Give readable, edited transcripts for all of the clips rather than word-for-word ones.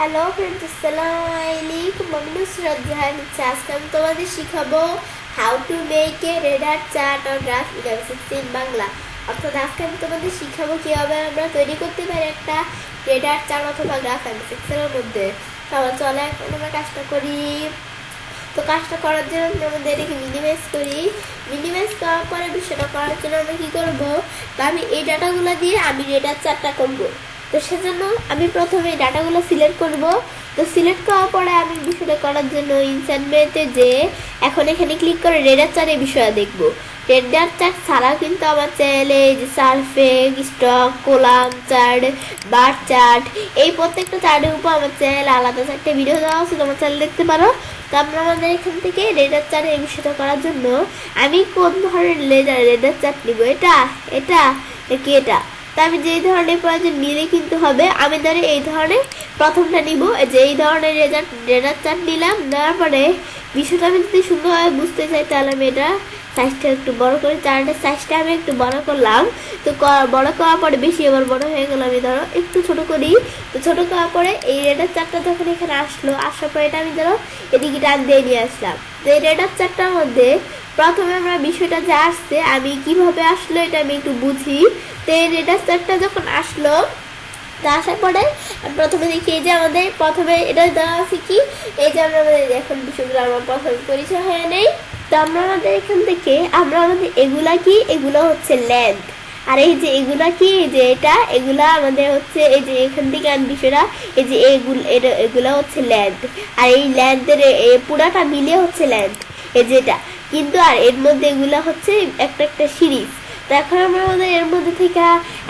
Hello friends, আসসালামু আলাইকুম। আমি নুসরাত জাহান। আজকে আমি তোমাদের শিখাবো how to make a radar chart or graph in MS Excel Bangla. অর্থাৎ আজকে আমি তোমাদের শিখাবো কীভাবে আমরা তৈরি করতে পারি একটা রেডার চার্ট অথবা গ্রাফ এমএস এক্সেলের মধ্যে। তাহলে চলে এখন আমরা কাজটা করি। তো কাজটা করার জন্য আমাদের এটাকে মিনিমাইজ করি। মিনিমাইজ করার পরে বিষয়টা করার জন্য আমরা কী করবো, আমি এই ডাটাগুলো দিয়ে আমি রেডার চার্টটা করবো। তো সেজন্য আমি প্রথমে ডাটাগুলো সিলেক্ট করব। তো সিলেক্ট করার পরে আমি বিষয়টা করার জন্য ইনসার্টে যে এখন এখানে ক্লিক করে রেডার চার্টের বিষয়ে দেখব। রেডার চার্ট ছাড়াও কিন্তু আমার চ্যানেলে যে surface, stock, column chart, bar chart, এই প্রত্যেকটা চার্টের উপর আমার চ্যানেলে আলাদা চারটে ভিডিও দেওয়া আছে, তোমার চ্যানেল দেখতে পারো। তো আমরা আমাদের এখান থেকে রেডার চার্টের এই বিষয়টা করার জন্য আমি কোন ধরনের রেডার চার্ট নিব, এটা এটা নাকি এটা। তা আমি যেই ধরনের প্রয়োজন নিলে কিন্তু হবে। আমি ধরে এই ধরনের প্রথমটা নিব, যে এই ধরনের রেডার চার্ট নিলাম। নেওয়ার পরে বিষয়টা আমি যদি সুন্দরভাবে বুঝতে চাই তাহলে আমি এটা সাইজটা একটু বড় করি। চার্টের সাইজটা আমি একটু বড় করলাম। তো বড় করার পরে বেশি আবার বড় হয়ে গেল, আমি ধরো একটু ছোট করি। তো ছোট করার পরে এই রেডার চার্টটা যখন এখানে আসলো, আসার পরে এটা আমি ধরো এদিকে টান দিয়ে নিয়ে আসলাম। তো এই রেডার চার্টটার মধ্যে প্রথমে আমরা বিষয়টা যা আসছে আমি কিভাবে আসলো এটা আমি একটু বুঝি। তো এই রেডার চার্টটা যখন আসলো, তা আসার পরে প্রথমে দেখি এই যে আমাদের প্রথমে এটা দেওয়া আছে কি, এই যে আমরা আমাদের এখন বিষয়গুলো আমার প্রথমে পরিচয় হয়ে নেই। তো আমরা আমাদের এখান থেকে আমরা আমাদের এগুলা কি, এগুলো হচ্ছে ল্যান্ড। আর এই যে এগুলা কি, যে এটা এগুলা আমাদের হচ্ছে এই যে এখান থেকে আমি বিষয়টা এই যে এগুলা হচ্ছে ল্যান্ড। আর এই ল্যান্ডের পুরাটা মিলে হচ্ছে ল্যান্ড, এই যেটা। কিন্তু আর এর মধ্যে এগুলা হচ্ছে একটা একটা সিরিজ। তো এখন আমরা আমাদের এর মধ্যে থেকে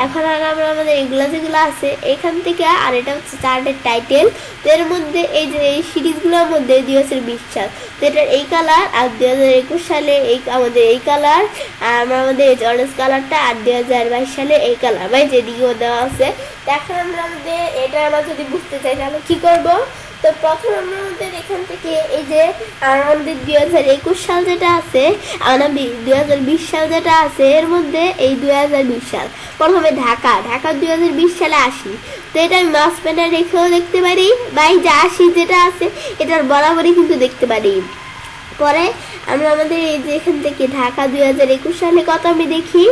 এখন আর আমরা আমাদের এগুলা যেগুলো আছে এখান থেকে, আর এটা হচ্ছে চার্টের টাইটেল। তো এর মধ্যে এই যে এই সিরিজগুলোর মধ্যে 2020 সাল, তো এটার এই কালার, আর 2021 সালে এই আমাদের এই কালার, আর আমরা আমাদের এই অরেঞ্জ কালারটা, আর 2022 সালে এই কালার ভাই যেদিকেও দেওয়া আছে। তো এখন আমরা আমাদের এটা আমরা যদি বুঝতে চাই তাহলে কি করব। তো প্রথম আমরা আমাদের এখান থেকে এই যে আমাদের 2021 সাল যেটা আছে, আমরা 2020 সাল যেটা আছে, এর মধ্যে এই 2020 সাল প্রথমে ঢাকা 2020 সালে আসি। তো এটা আমি মাউস প্যানে রেখেও দেখতে পারি, বা এই যে আসি যেটা আছে এটার বরাবরই কিন্তু দেখতে পারি। পরে আমরা আমাদের এই যে এখান থেকে ঢাকা 2021 সালে কত আমি দেখি,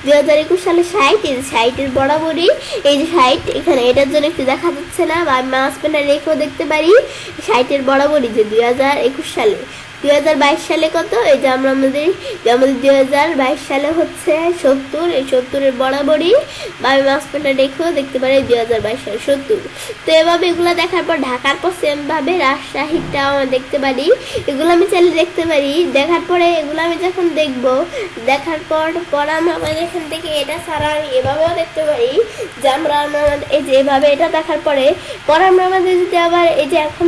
2021 সালে 60, এই 60-এর বরাবরই এই যে 60 এখানে, এটার জন্য একটু দেখা যাচ্ছে না, বা আমি মাউস প্যানে রেখেও দেখতে পারি 60-এর বরাবরই যে 2021 সালে। 2022 সালে কত, এই যে আমরা আমাদের 2022 সালে হচ্ছে 70, এই 70-এর বরাবরই, বা আমি মাউস প্যানে রেখেও দেখতে পারি 2022 সালে 70। তো এভাবে এগুলো দেখার পর ঢাকার পর সেমভাবে রাজশাহীটাও আমরা দেখতে পারি, এগুলো আমি চাইলে দেখতে পারি। দেখার পরে এগুলো আমি যখন দেখবো, দেখার পর আমরা আমাদের এখান থেকে এটা ছাড়া আমি এভাবেও দেখতে পারি যে আমরা এই যে এভাবে এটা দেখার পরে আমরা আমাদের যদি আবার এই যে এখন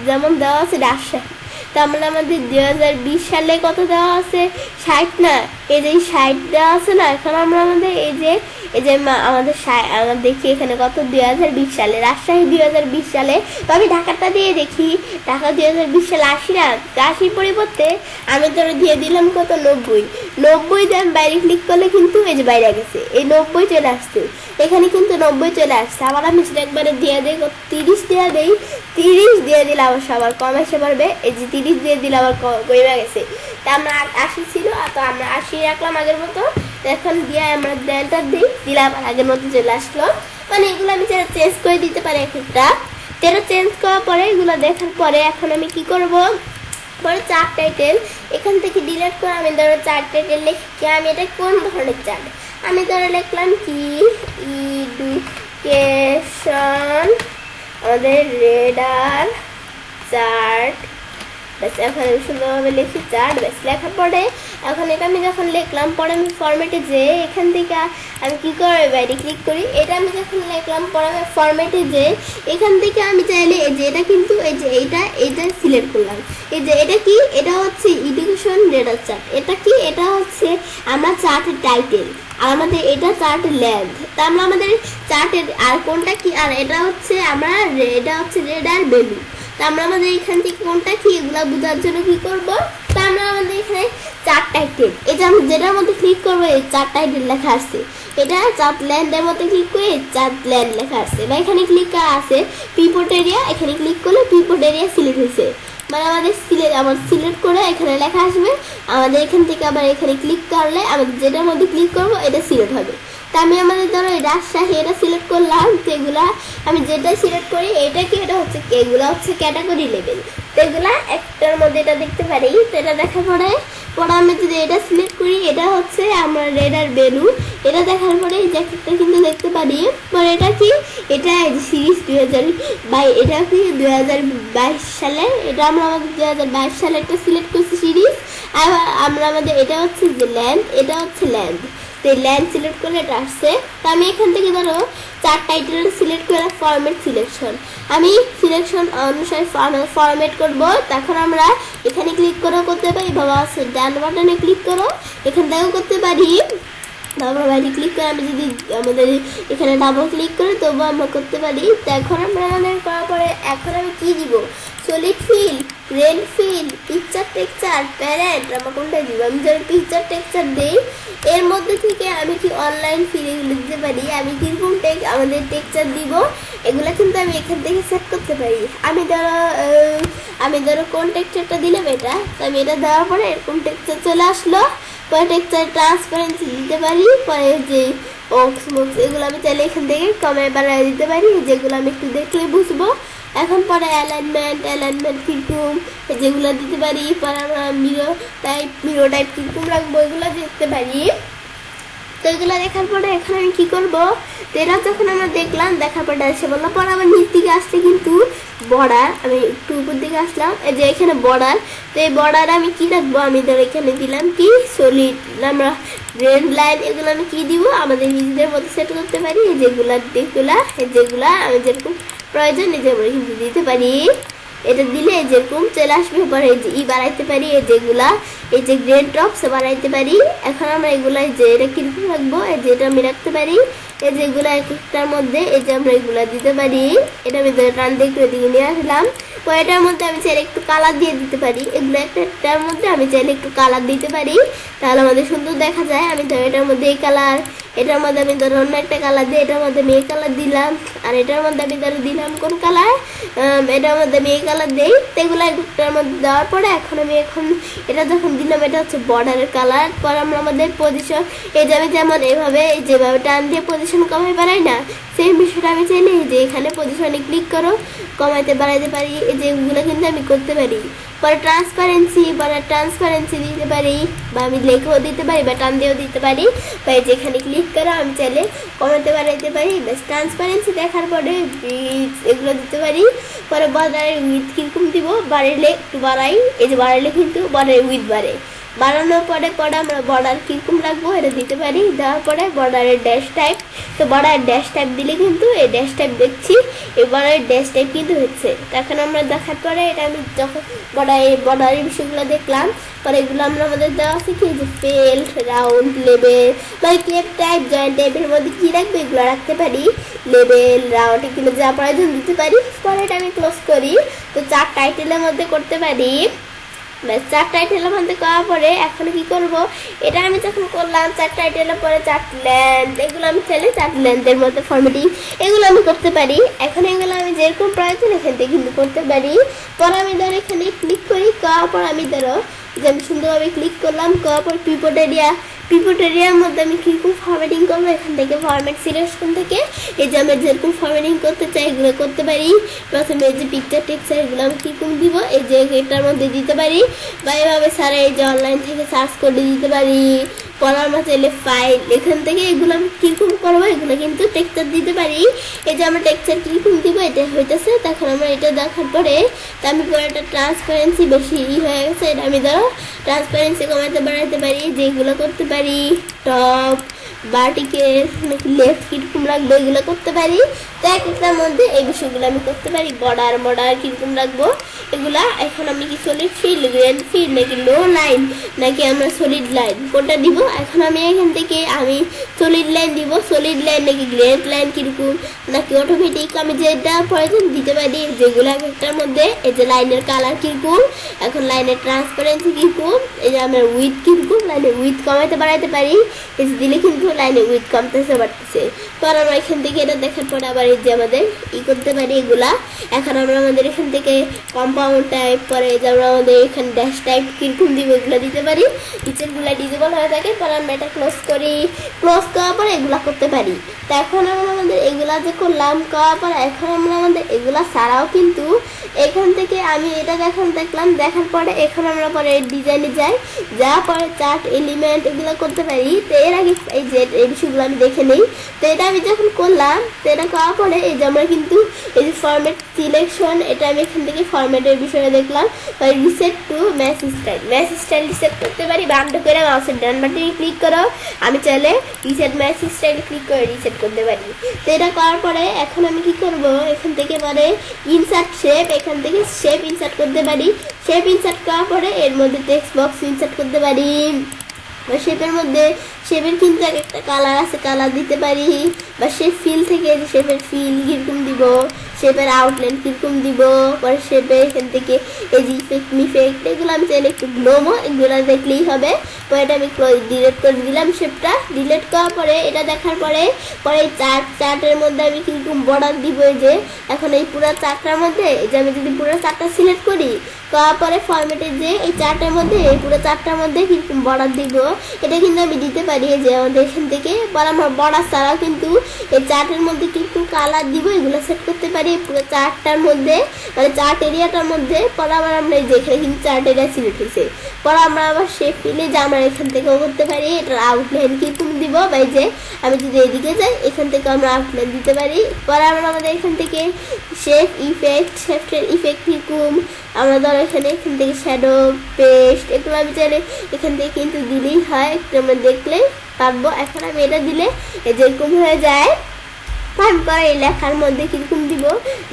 যেমন দেওয়া আছে রাজশাহী, তো আমরা আমাদের 2020 সালে কত দেওয়া আছে, 60 না, এই যে 60 দেওয়া আছে না। এখন আমরা আমাদের এই যে আমাদের আমরা দেখি এখানে কত 2020 সালে রাজশাহী 2020 সালে। তো আমি ঢাকাটা দিয়ে দেখি, ঢাকা 2020 সালে 80 না, 80 পরিবর্তে আমি ধরে দিয়ে দিলাম কত 90 দিয়ে আমি বাইরে ক্লিক করলে কিন্তু এই যে বাইরে গেছে, এই 90 চলে আসছে, এখানে কিন্তু 90 চলে আসছে। আবার আমি সেটা একবারে দিয়ে দেই, 30 দিয়ে দেই, 30 দিয়ে দিলে আবার সবার কম এসে পারবে, এই যে 30 দিয়ে দিলে আবার কমে গেছে। তা আমরা 80 ছিল, তো আমরা 80 রাখলাম আগের মতো। এখন দিয়ে আমরা ডেল্টা দিলাম, আর আগের মতো চলে আসলো। মানে এগুলো আমি চেঞ্জ করে দিতে পারি একটা। এটা চেঞ্জ করার পরে এগুলো দেখার পরে এখন আমি কি করব, পরে চার্ট টাইটেল এখান থেকে ডিলিট করে আমি ধরো চার্ট টাইটেল লিখি আমি এটা কোন ধরনের চার্ট, আমি ধরো লিখলাম কি এডুকেশন আমাদের রেডার চার্ট। ব্যাস এখন আমি সুন্দরভাবে লিখি চার্ট। ব্যাস লেখার পরে এখন এটা আমি যখন লিখলাম, পরে আমি ফরম্যাটে যে এখান থেকে আমি কী করে বাইরে ক্লিক করি, এটা আমি যখন লিখলাম পরে আমি ফরম্যাটে যে এখান থেকে আমি চাইলে এই যে এটা কিন্তু এই যে এইটা সিলেক্ট করলাম। এই যে এটা কি, এটা হচ্ছে এডুকেশন রেডার চার্ট। এটা কি, এটা হচ্ছে আমরা চার্টের টাইটেল, আর আমাদের এটা চার্টের ল্যান্ড। তা আমরা আমাদের চার্টের আর কোনটা কি, আর এটা হচ্ছে আমরা এটা হচ্ছে রেডার ভ্যালু। তা আমরা আমাদের এখান থেকে কোনটা কি এগুলা বোঝার জন্য কি করব, তা আমরা আমাদের এখানে চার টাইটেল, এটা আমি যেটার মধ্যে ক্লিক করবো এই চার টাইটেল লেখা আছে, এটা চার ল্যান্ডের মধ্যে ক্লিক করে চার ল্যান্ড লেখা আছে, বা এখানে ক্লিক করা আছে পিপোট এরিয়া, এখানে ক্লিক করলে পিপোট এরিয়া সিলেক্ট হয়েছে, মানে আমাদের সিলেক্ট করে এখানে লেখা আসবে, আমাদের এখান থেকে আবার এখানে ক্লিক করলে আমাদের যেটার মধ্যে ক্লিক করবো এটা সিলেক্ট হবে। তা আমি আমাদের ধরো রাজশাহী এটা সিলেক্ট করলাম, তো এগুলা আমি যেটা সিলেক্ট করি এটা কি, এটা হচ্ছে এগুলা হচ্ছে ক্যাটাগরি লেভেল, তো এগুলা একটার মধ্যে এটা দেখতে পারি, তো এটা দেখার পরে আমি যদি এটা সিলেক্ট করি এটা হচ্ছে আমার রেডার ভ্যালু, এটা দেখার পরে এই জ্যাকেটটা কিন্তু দেখতে পারি, পরে এটা কি, এটা সিরিজ 2022, এটা কি 2022 সালে, এটা আমরা আমাদের 2022 সালে একটা সিলেক্ট করছি সিরিজ, আর আমরা আমাদের এটা হচ্ছে যে ল্যান্ড, এটা হচ্ছে ল্যান্ড, তো ল্যান্ড সিলেক্ট করলে এটা আসছে। তো আমি এখান থেকে ধরো চার টাইটেল সিলেক্ট করে ফরম্যাট সিলেকশন, আমি সিলেকশন অনুসারে ফরম্যাট করব, তখন আমরা এখানে ক্লিক করেও করতে পারি, বাবা ডান বাটনে ক্লিক করো এখান থেকেও করতে পারি, তারপর বাইরে ক্লিক করে আমি যদি আমাদের এখানে ডাবল ক্লিক করে তবুও আমরা করতে পারি। তো এখন আমরা আমাদের করার পরে এখন আমি কি দিব, সলিড ফিল, রেন ফিল, পিকচার টেক্সচার, প্যারেন্ট, আমরা কোনটা দিব, আমি যদি পিকচার টেক্সচার দিই এর মধ্যে থেকে আমি কি অনলাইন ফিল এগুলো দিতে পারি, আমি কিরকম আমাদের টেক্সচার দিব এগুলো কিন্তু আমি এখান থেকে সেট করতে পারি। আমি ধরো কোন টেক্সচারটা দিলাম এটা, তো আমি এটা দেওয়ার পরে এরকম টেক্সচার চলে আসলো, পরে টেক্সচার ট্রান্সপারেন্সি দিতে পারি, পরে যে বক্স এগুলো আমি চাইলে এখান থেকে কমে বাড়ায় দিতে পারি, যেগুলো আমি একটু দেখলে বুঝবো। এখন পরে অ্যালাইনমেন্ট কিরকম যেগুলো দিতে পারি, পরে আমরা মিরো টাইপ কিরকম রাখবো এগুলো দেখতে পারি। তো এগুলো দেখার পরে এখন আমি কি করবো, এটা যখন আমরা দেখলাম দেখার পরে এসে বললাম, পরে আমার নিচ দিকে আসতে কিন্তু বর্ডার, আমি একটু উপর দিকে আসলাম, এই যে এখানে বর্ডার, তো এই বর্ডার আমি কি রাখবো, আমি ধর এখানে দিলাম কি সলিড, আমরা রেড লাইন এগুলো আমি কি দিব আমাদের নিজেদের মধ্যে সেট করতে পারি, যেগুলা আমি যেরকম প্রয়োজন এই যে আমরা কিন্তু দিতে পারি, এটা দিলে যেরকম চলে আসবে, পরে ই বাড়াইতে পারি, এই যে গ্রেড ড্রপস বাড়াইতে পারি। এখন আমরা এগুলা যে এটা কিরকম রাখবো, এই যে এটা আমি রাখতে পারি, এই যে এগুলা এক একটার মধ্যে এই যে আমরা এগুলা দিতে পারি, এটা আমি টান দিয়ে একটু দিকে নিয়ে আসলাম, তো এটার মধ্যে আমি চাইলে একটু কালার দিয়ে দিতে পারি, এগুলো একটার মধ্যে আমি চাইলে একটু কালার দিতে পারি, তাহলে আমাদের সুন্দর দেখা যায়। আমি ধরো এটার মধ্যে এই কালার, এটার মধ্যে আমি ধরো অন্য একটা কালার দিই, এটার মধ্যে আমি এই কালার দিলাম, আর এটার মধ্যে আমি ধরো দিলাম কোন কালার, এটার মধ্যে আমি এই কালার দিই, তো এগুলো একটার মধ্যে দেওয়ার পরে এখন এটা যখন দিলাম এটা হচ্ছে বর্ডারের কালার, পরে আমরা আমাদের পজিশন এই যে আমি যেমন এইভাবে যেভাবে টান দিয়ে পজিশন কমাই বাড়াই না, সেম বিষয়টা আমি চাইলে যে এখানে পজিশনে ক্লিক করো কমাইতে বাড়াইতে পারি, এই যেগুলো কিন্তু আমি করতে পারি। পরে ট্রান্সপারেন্সি দিতে পারি, বা আমি লেখেও দিতে পারি, বা টান দিয়েও দিতে পারি, বা যেখানে ক্লিক করো আমি চাইলে কমাতে বাড়াইতে পারি। বেশ ট্রান্সপারেন্সি দেখার পরে এগুলো দিতে পারি। পরে বর্ডারের উইথ কীরকম দিব, বাড়াইলে একটু বাড়াই, এই যে বাড়াইলে কিন্তু বর্ডারের উইথ বাড়ে, বাড়ানোর পরে আমরা বর্ডার কীরকম রাখবো এটা দিতে পারি, দেওয়ার পরে বর্ডারের ড্যাশ টাইপ, তো বর্ডারের ড্যাশ টাইপ দিলে কিন্তু এই ড্যাশ টাইপ দেখছি এই বর্ডারের ড্যাশ টাইপ কিন্তু হচ্ছে। তখন আমরা দেখার পরে এটা আমি যখন বর্ডারের বিষয়গুলো দেখলাম, পরে এগুলো আমরা আমাদের দেওয়া আছে কি যে ফেল, রাউন্ড, লেবেল, মানে কেপ টাইপ, জয়েন্ট টাইপের মধ্যে কী রাখবো এগুলো রাখতে পারি, লেবেল, রাউন্ড এগুলো যা প্রয়োজন দিতে পারি। পরে এটা আমি ক্লোজ করি, তো চার টাইটেলের মধ্যে করতে পারি। ব্যাস চার টাইটেলের মধ্যে করার পরে এখন কি করব, এটা আমি যখন করলাম চার টাইটেলের পরে চার ল্যান্ড, এগুলো আমি চাইলে চার ল্যান্ডের মধ্যে ফরম্যাটিং এগুলো আমি করতে পারি। এখন এগুলো আমি যেরকম প্রয়োজন এখান থেকে কিন্তু করতে পারি। পরে আমি ধরো এখানে ক্লিক করি, করার পর আমি ধরো যে আমি সুন্দরভাবে ক্লিক করলাম, করার পর পিপোট এরিয়ার মধ্যে আমি কীরকম ফরম্যাটিং করবো এখান থেকে ফরম্যাট সিলেকশন থেকে এই যে আমি যেরকম ফরম্যাটিং করতে চাই এগুলো করতে পারি। প্রথমে এই যে পিকচার টেক্সচার এগুলো আমি কীরকম দিব এই যে এটার মধ্যে দিতে পারি, বা এভাবে সারা এই যে অনলাইন থেকে সার্চ করে দিতে পারি। পরে আমরা চাইলে ফাইল এখান থেকে এগুলো আমি কীরকম করবো এগুলো কিন্তু টেক্সচার দিতে পারি। এই যে আমরা টেক্সচার কীরকম দিব এটা হইতেছে, তখন আমরা এটা দেখার পরে তা আমি পরে একটা ট্রান্সপারেন্সি বেশি হয়ে গেছে, এটা আমি ধরো ট্রান্সপারেন্সি কমাতে বাড়াইতে পারি, যেগুলো করতে পারি টপ ভার্টিক্যাল নাকি লেফট কিরকম রাখবো এগুলো করতে পারি। তো এক একটার মধ্যে এই বিষয়গুলো আমি করতে পারি। বর্ডার কিরকম রাখবো এগুলা। এখন আমি কি সলিড ফিল, গ্রেন ফিল নাকি লো লাইন নাকি আমরা সলিড লাইন কোনটা দিব? এখন আমি এখান থেকে আমি সলিড লাইন দিব। সলিড লাইন নাকি গ্রেন লাইন কিরকম নাকি অটোমেটিক আমি যেটা প্রয়োজন দিতে পারি যেগুলো এক একটার মধ্যে। এই যে লাইনের কালার কিরকম, এখন লাইনের ট্রান্সপারেন্সি কিরকম, এই যে আমরা উইথ কিরকম, লাইনের উইথ কমাইতে বাড়াইতে পারি। এই যে দিলে কিন্তু লাইনের উইথ কমতেছে বাড়তেছে। তো আমরা এখান থেকে এটা দেখার পরে আবার এই যে আমাদের করতে পারি এগুলা। এখন আমরা আমাদের এখান থেকে কম্পাউন্ড টাইপ পরে যে আমরা আমাদের এখানে ড্যাশ টাইপ কিরকম দিব এগুলো দিতে পারি। নিচেরগুলা ডিজেবল হয়ে থাকে, পরে আমরা এটা ক্লোজ করি। ক্লোজ করার পরে এগুলা করতে পারি। তো এখন আমরা আমাদের এগুলা যে করলাম করার পর এখন আমরা আমাদের এগুলা ছাড়াও কিন্তু এখান থেকে আমি এটা দেখলাম, দেখার পরে এখন আমরা পরে ডিজাইনে যাই, যা পরে চার্ট এলিমেন্ট এগুলো করতে পারি। তো এর আগে এই যে এই বিষয়গুলো আমি দেখে নিই। তো এটা আমি যখন করলাম, তো এটা করার পরে এই যে আমরা কিন্তু এই যে ফরম্যাট সিলেকশন, এটা আমি এখান থেকে ফরম্যাটের বিষয়ে দেখলাম। Reset two match style reset করতে পারি। বামটা করে মাউসের ডান বাটনে ক্লিক করো, আমি চাইলে রিসেট ম্যাচ স্টাইল ক্লিক করে রিসেট করতে পারি। তো এটা করার পরে এখন আমি কি করব, এখান থেকে মানে ইনসার্ট শেপ, এখান থেকে শেপ ইনসার্ট করতে পারি। শেপ ইনসার্ট করার পরে এর মধ্যে টেক্সট বক্স ইনসার্ট করতে পারি। শেপের মধ্যে শেপের কিন্তু একটা কালার আছে, কালার দিতে পারি। বা শেপ ফিল থেকে শেপের ফিল কিরকম দিব, শেপের আউটলাইন কিরকম দিব, পরে শেপে এখান থেকে এই যে ইফেক্ট এগুলো আমি চাইলে একটু গ্লোমো এগুলো দেখলেই হবে। পরে এটা আমি ডিলিট করে দিলাম শেপটা। ডিলিট করার পরে এটা দেখার পরে এই চার্টের মধ্যে আমি কিরকম বর্ডার দিব। এই যে এখন এই পুরো চার্টটার মধ্যে এই যে আমি যদি পুরো চার্টটা সিলেক্ট করি, করার পরে ফরম্যাটের যে এই চার্টের মধ্যে এই পুরো চার্টটার মধ্যে কিরকম বর্ডার দিব এটা কিন্তু আমি দিতে পারি। যে আমাদের এখান থেকে আমার বর্ডার ছাড়াও কিন্তু এই চার্টের মধ্যে কিরকম কালার দিব এগুলো সেট করতে পারি পুরো চার্টটার মধ্যে, মানে চার্ট এরিয়াটার মধ্যে। পরে আবার আমরা এই যে এখানে কিন্তু চার্ট এরিয়া সিলেক্ট হয়েছে, পরে আমরা আবার শেপ ফিলে যে আমরা এখান থেকেও করতে পারি এটার আউটলাইন কিরকম দিব। বা এই যে আমি যদি এদিকে যাই এখান থেকে আমরা আউটলাইন দিতে পারি। পরে আমরা আমাদের এখান থেকে শেপের ইফেক্ট কিরকম আমরা ধরো এখান থেকে শ্যাডো পেস্ট এগুলো আমি চাইলে এখান থেকে কিন্তু দিলেই হয়, একটু আমরা দেখলে পারবো। এখন আমি এটা দিলে যেরকম হয়ে যায়। তারপর এই লেখার মধ্যে কিরকম দিব,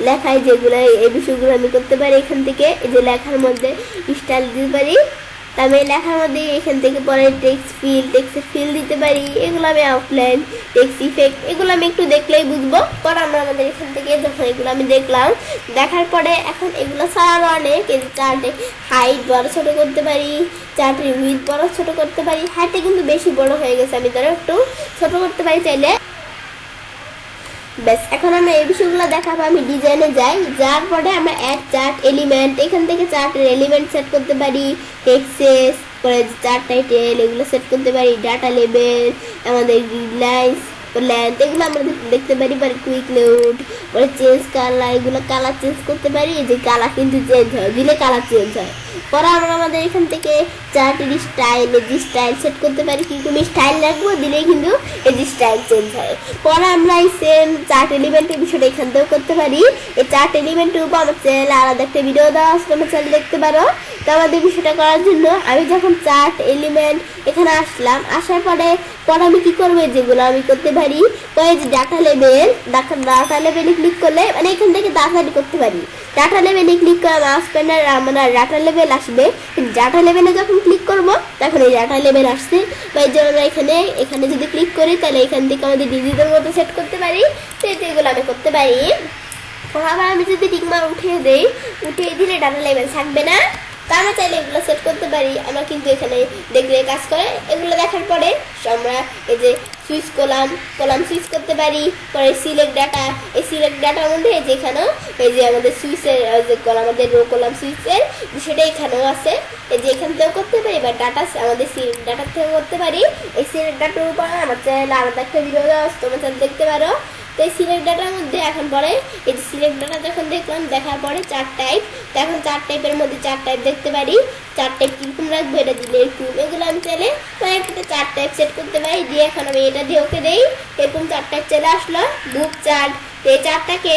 লেখায় যেগুলো এই বিষয়গুলো আমি করতে পারি। এখান থেকে এই যে লেখার মধ্যে স্টাইল দিতে পারি। তারপরে লেখার মধ্যে এখান থেকে পরে টেক্সটের ফিল দিতে পারি। এগুলো আমি আউটলাইন, টেক্সট ইফেক্ট এগুলো আমি একটু দেখলেই বুঝবো। পরে আমরা আমাদের এখান থেকে যখন এগুলো আমি দেখলাম, দেখার পরে এখন এগুলো ছাড়ানো অনেক চার্টে হাইট বড় ছোট করতে পারি, চার্টের উইথ বড় ছোট করতে পারি। হাইটটা কিন্তু বেশি বড় হয়ে গেছে, আমি ধরো একটু ছোট করতে পারি চাইলে। ব্যাস এখন আমরা এই বিষয়গুলো দেখাবো। আমি ডিজাইনে যাই, যার পরে আমরা অ্যাড চার্ট এলিমেন্ট, এখান থেকে চার্টের এলিমেন্ট সেট করতে পারি। টেক্সেস পরে চার্ট টাইটেল এগুলো সেট করতে পারি। ডাটা লেবেল, আমাদের লাইন্স লেন্থ এগুলো আমরা দেখতে পারি। কুইক লেআউট পরে চেঞ্জ কালার, এগুলো কালার চেঞ্জ করতে পারি। এই যে কালার কিন্তু চেঞ্জ হয়, দিলে কালার চেঞ্জ হয়। পরে আমরা আমাদের এখান থেকে চার্টের স্টাইল সেট করতে পারি, কিরকম স্টাইল রাখবো দিলেই কিন্তু এই যে স্টাইল চেঞ্জ হয়। পরে আমরা এই সেম চার্ট এলিমেন্টের বিষয়টা এখান থেকেও করতে পারি। এই চার্ট এলিমেন্টের উপর আমার চ্যানেলে আলাদা একটা ভিডিও দেওয়া আছে, তোমার চ্যানেল দেখতে পারো। তো আমাদের বিষয়টা করার জন্য আমি যখন চার্ট এলিমেন্ট এখানে আসলাম, আসার পরে আমি কি করবো, যেগুলো আমি করতে পারি ওই যে ডাটা লেভেলে ক্লিক করলে মানে এখান থেকে তাড়াতাড়ি করতে পারি। ডাটা লেভেলে ক্লিক করে মাউস প্যানের আমরা ডাটা লেভেল আসবে। ডাটা লেভেলে যখন ক্লিক করব তখন এই ডাটা লেভেল আসছে। বা এই যে আমরা এখানে যদি ক্লিক করি তাহলে এখান থেকে আমাদের ডিজিটের মতো সেট করতে পারি। তো এগুলো আমি করতে পারি। আবার আমি যদি টিকমার উঠিয়ে দিলে ডাটা লেভেল থাকবে না। তা আমরা চাইলে এগুলো সেট করতে পারি। আমরা কিন্তু এখানে দেখলে কাজ করে। এগুলো দেখার পরে আমরা এই যে সুইচ কলাম সুইচ করতে পারি। পরে সিলেক্ট ডাটা, এই সিলেক্ট ডাটার মধ্যে যেখানেও এই যে আমাদের সুইচের যে আমাদের রো কলাম সুইচের সেটা এখানেও আছে, এই যে এখান থেকেও করতে পারি। বা ডাটা আমাদের সিলেক্ট ডাটার থেকেও করতে পারি। এই সিলেক্ট ডাটার উপর আমার চ্যানেলে আলাদা একটা ভিডিও দেওয়া আছে, তোমার চ্যানেল দেখতে পারো। তো এই সিলেক্ট ডাটার মধ্যে এখন পরে এই যে সিলেক্ট ডাটা যখন দেখলাম, দেখার পরে চার টাইপ, তো এখন চার টাইপের মধ্যে চার টাইপ দেখতে পারি। চার টাইপ কিরকম রাখবো এটা দিলে এরকম, এগুলো আমি চাইলে মানে একটা চার টাইপ সেট করতে পারি। দিয়ে এখন আমি এটা দিয়ে ওকে দেই, এরকম চার টাইপ চলে আসলো। বুক চার্ট, এই চারটাকে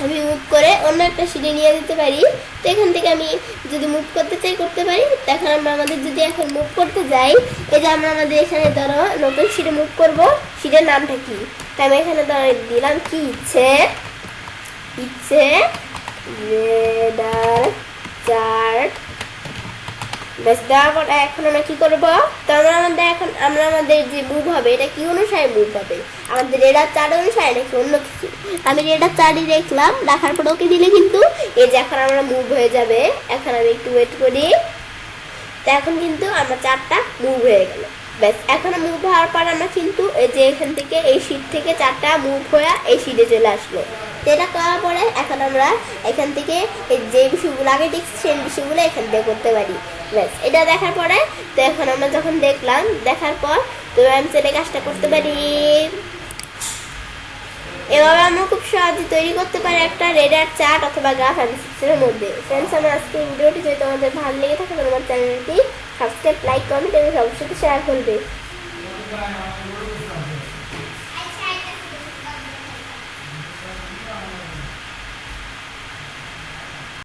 আমি মুভ করে অন্য একটা শিটে নিয়ে যেতে পারি। তো এখান থেকে আমি যদি মুভ করতে চাই করতে পারি। তো এখন আমরা আমাদের যদি এখন মুভ করতে যাই, এই যে আমরা আমাদের এখানে ধরো নতুন শিটে মুভ করব, শিটের নামটা কি, তাই আমি এখানে ধরো দিলাম কি ইচ্ছে রেডার চার্ট। বেশ, দেওয়ার পর এখন আমরা কি করবো, তো আমরা আমাদের যে মুভ হবে এটা কি অনুসারে মুভ হবে, আমাদের রেডার চার্ট অনুসারে নাকি অন্য কিছু। আমি রেডার চার্টই দেখলাম, দেখার পর ওকে দিলে কিন্তু এই যে এখন আমরা মুভ হয়ে যাবে। এখন আমি একটু ওয়েট করি, তো এখন কিন্তু আমার চার্টটা মুভ হয়ে গেল। ব্যাস, এখন মুভ হওয়ার পর আমরা কিন্তু এই যে এখান থেকে এই শিট থেকে চারটা মুভ হয়ে এই শিটে চলে আসলো। তো এটা করার পরে এখন আমরা এখান থেকে যে বিষয়গুলো আগে দেখছি সেই বিষয়গুলো এখান থেকে করতে পারি। ব্যাস, এটা দেখার পরে তো এখন আমরা যখন দেখলাম, দেখার পর তো আমি সেটা কাজটা করতে পারি। এভাবে আমরা খুব সহজে তৈরি করতে পারি একটা রেডার চার্ট অথবা গ্রাফ অ্যানালিসিসের মধ্যে। ফ্রেন্ডস, আমার আজকে ভিডিওটি যদি তোমাদের ভালো লেগে থাকে তাহলে আমার চ্যানেলটি সাবস্ক্রাইব, লাইক, কমেন্ট এবং সবার সাথে শেয়ার করবে।